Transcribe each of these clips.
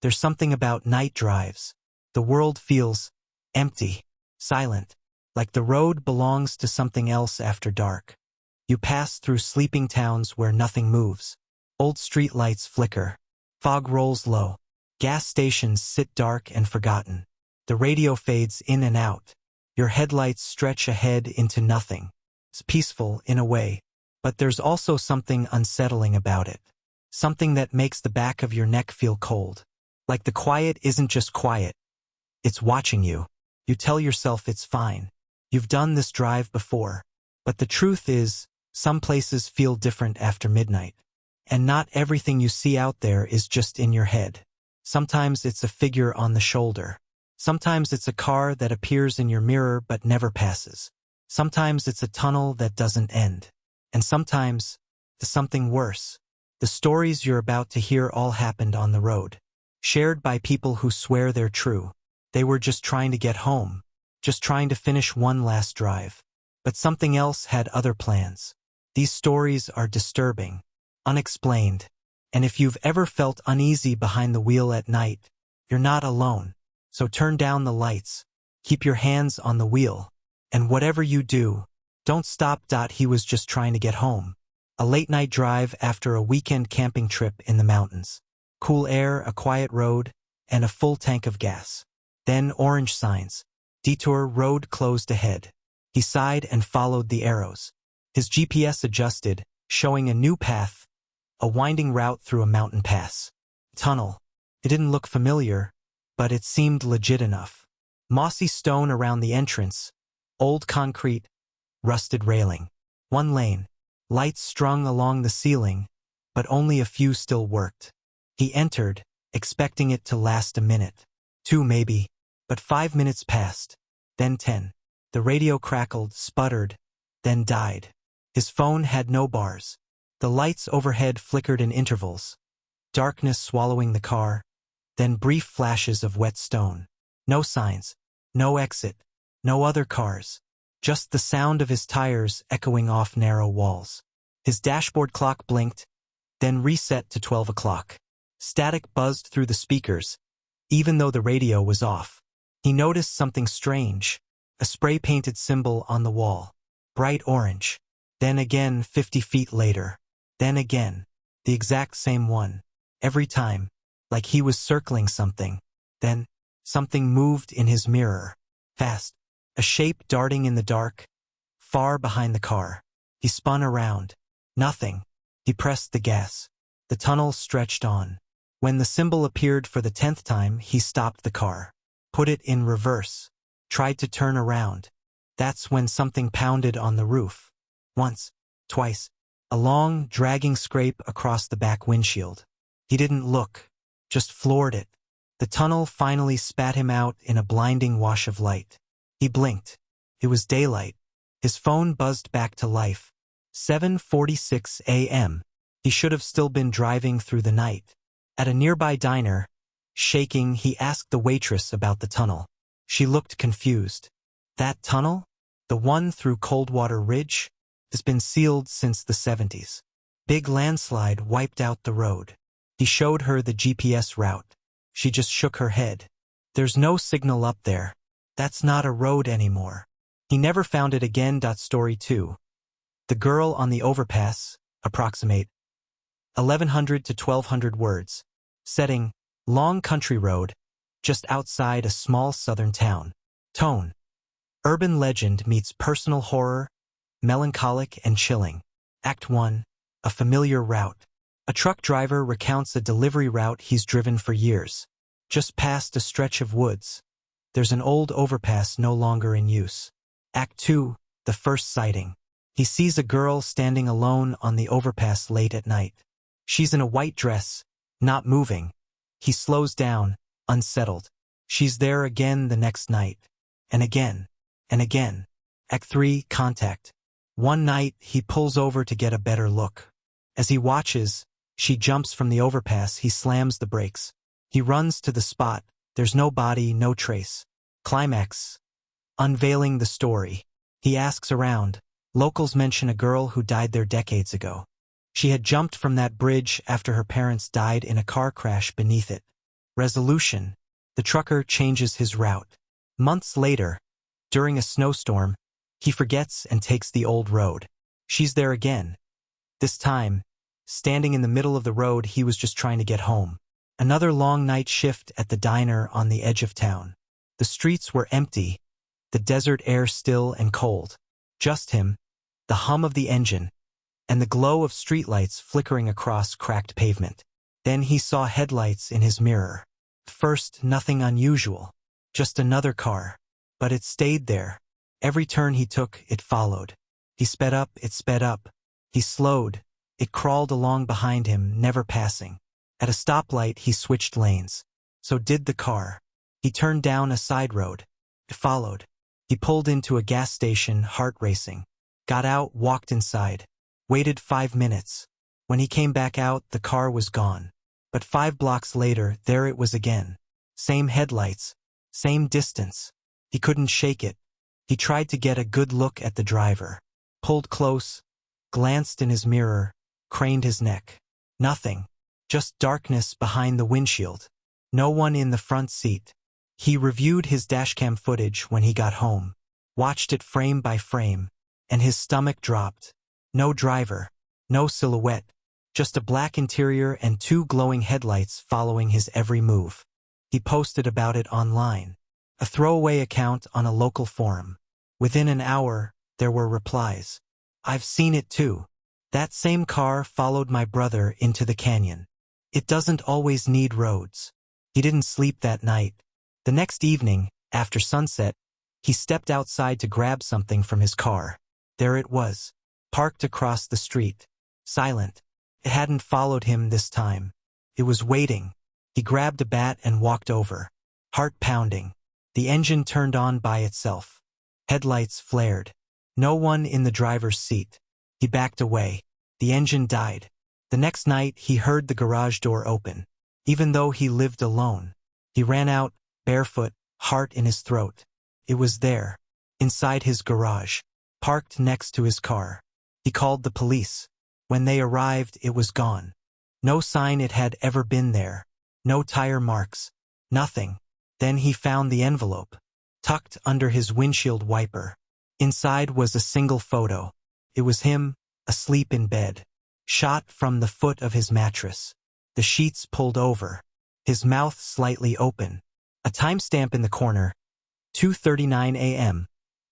There's something about night drives. The world feels empty, silent, like the road belongs to something else after dark. You pass through sleeping towns where nothing moves. Old street lights flicker. Fog rolls low. Gas stations sit dark and forgotten. The radio fades in and out. Your headlights stretch ahead into nothing. It's peaceful in a way, but there's also something unsettling about it. Something that makes the back of your neck feel cold. Like the quiet isn't just quiet. It's watching you. You tell yourself it's fine. You've done this drive before. But the truth is, some places feel different after midnight. And not everything you see out there is just in your head. Sometimes it's a figure on the shoulder. Sometimes it's a car that appears in your mirror but never passes. Sometimes it's a tunnel that doesn't end. And sometimes, it's something worse. The stories you're about to hear all happened on the road. Shared by people who swear they're true. They were just trying to get home. Just trying to finish one last drive. But something else had other plans. These stories are disturbing, unexplained. And if you've ever felt uneasy behind the wheel at night, you're not alone. So turn down the lights. Keep your hands on the wheel. And whatever you do, don't stop. He was just trying to get home. A late-night drive after a weekend camping trip in the mountains. Cool air, a quiet road, and a full tank of gas. Then orange signs. Detour, road closed ahead. He sighed and followed the arrows. His GPS adjusted, showing a new path, a winding route through a mountain pass. Tunnel. It didn't look familiar, but it seemed legit enough. Mossy stone around the entrance, old concrete, rusted railing. One lane, lights strung along the ceiling, but only a few still worked. He entered, expecting it to last a minute. 2 maybe, but 5 minutes passed. Then 10. The radio crackled, sputtered, then died. His phone had no bars. The lights overhead flickered in intervals. Darkness swallowing the car, then brief flashes of wet stone. No signs, no exit, no other cars. Just the sound of his tires echoing off narrow walls. His dashboard clock blinked, then reset to 12 o'clock. Static buzzed through the speakers, even though the radio was off. He noticed something strange, a spray-painted symbol on the wall. Bright orange. Then again 50 feet later. Then again. The exact same one. Every time. Like he was circling something. Then, something moved in his mirror. Fast. A shape darting in the dark. Far behind the car. He spun around. Nothing. He pressed the gas. The tunnel stretched on. When the symbol appeared for the 10th time, he stopped the car. Put it in reverse. Tried to turn around. That's when something pounded on the roof. Once. Twice. A long, dragging scrape across the back windshield. He didn't look. Just floored it. The tunnel finally spat him out in a blinding wash of light. He blinked. It was daylight. His phone buzzed back to life. 7:46 a.m. He should have still been driving through the night. At a nearby diner, shaking, he asked the waitress about the tunnel. She looked confused. That tunnel? The one through Coldwater Ridge? Has been sealed since the 70s. Big landslide wiped out the road. He showed her the GPS route. She just shook her head. There's no signal up there. That's not a road anymore. He never found it again. Story 2. The girl on the overpass, approximate 1,100 to 1,200 words. Setting, long country road, just outside a small southern town. Tone, urban legend meets personal horror, melancholic and chilling. Act 1, a familiar route. A truck driver recounts a delivery route he's driven for years. Just past a stretch of woods. There's an old overpass no longer in use. Act 2, the first sighting. He sees a girl standing alone on the overpass late at night. She's in a white dress, not moving. He slows down, unsettled. She's there again the next night. And again. And again. Act 3, contact. One night, he pulls over to get a better look. As he watches, she jumps from the overpass. He slams the brakes. He runs to the spot. There's no body, no trace. Climax. Unveiling the story. He asks around. Locals mention a girl who died there decades ago. She had jumped from that bridge after her parents died in a car crash beneath it. Resolution. The trucker changes his route. Months later, during a snowstorm, he forgets and takes the old road. She's there again. This time, standing in the middle of the road, he was just trying to get home. Another long night shift at the diner on the edge of town. The streets were empty, the desert air still and cold. Just him, the hum of the engine, and the glow of streetlights flickering across cracked pavement. Then he saw headlights in his mirror. First, nothing unusual, just another car. But it stayed there. Every turn he took, it followed. He sped up, it sped up. He slowed, it crawled along behind him, never passing. At a stoplight, he switched lanes. So did the car. He turned down a side road. It followed. He pulled into a gas station, heart racing. Got out, walked inside. Waited 5 minutes. When he came back out, the car was gone. But 5 blocks later, there it was again. Same headlights. Same distance. He couldn't shake it. He tried to get a good look at the driver. Pulled close, glanced in his mirror, craned his neck. Nothing. Just darkness behind the windshield. No one in the front seat. He reviewed his dashcam footage when he got home. Watched it frame by frame. And his stomach dropped. No driver. No silhouette. Just a black interior and 2 glowing headlights following his every move. He posted about it online. A throwaway account on a local forum. Within an hour, there were replies. I've seen it too. That same car followed my brother into the canyon. It doesn't always need roads. He didn't sleep that night. The next evening, after sunset, he stepped outside to grab something from his car. There it was, parked across the street. Silent. It hadn't followed him this time. It was waiting. He grabbed a bat and walked over. Heart pounding. The engine turned on by itself. Headlights flared. No one in the driver's seat. He backed away. The engine died. The next night, he heard the garage door open. Even though he lived alone, he ran out, barefoot, heart in his throat. It was there, inside his garage, parked next to his car. He called the police. When they arrived, it was gone. No sign it had ever been there. No tire marks. Nothing. Then he found the envelope, tucked under his windshield wiper. Inside was a single photo. It was him, asleep in bed, shot from the foot of his mattress. The sheets pulled over, his mouth slightly open. A timestamp in the corner, 2:39 a.m.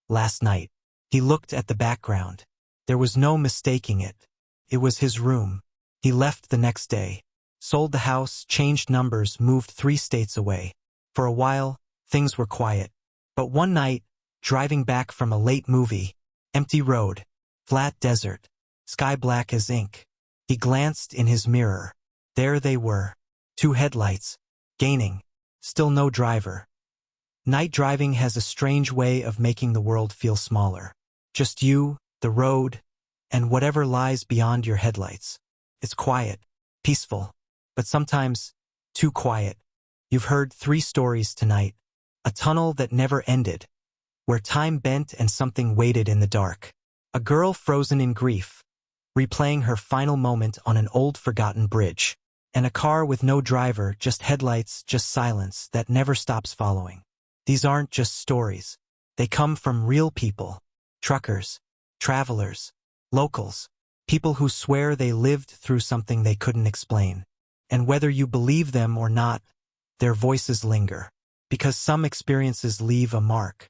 last night. He looked at the background. There was no mistaking it. It was his room. He left the next day, sold the house, changed numbers, moved 3 states away. For a while, things were quiet. But one night, driving back from a late movie, empty road, flat desert, sky black as ink, he glanced in his mirror. There they were, 2 headlights, gaining, still no driver. Night driving has a strange way of making the world feel smaller. Just you, the road, and whatever lies beyond your headlights. It's quiet, peaceful, but sometimes too quiet. You've heard 3 stories tonight. A tunnel that never ended, where time bent and something waited in the dark. A girl frozen in grief, replaying her final moment on an old forgotten bridge. And a car with no driver, just headlights, just silence that never stops following. These aren't just stories. They come from real people. Truckers, travelers, locals, people who swear they lived through something they couldn't explain. And whether you believe them or not, their voices linger. Because some experiences leave a mark.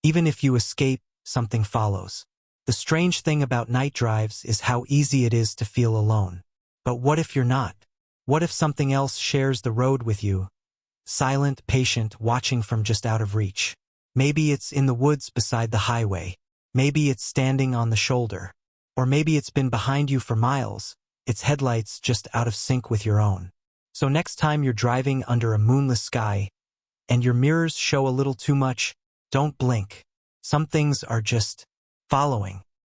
Even if you escape, something follows. The strange thing about night drives is how easy it is to feel alone. But what if you're not? What if something else shares the road with you? Silent, patient, watching from just out of reach. Maybe it's in the woods beside the highway. Maybe it's standing on the shoulder. Or maybe it's been behind you for miles, its headlights just out of sync with your own. So next time you're driving under a moonless sky, and your mirrors show a little too much, don't blink. Some things are just following.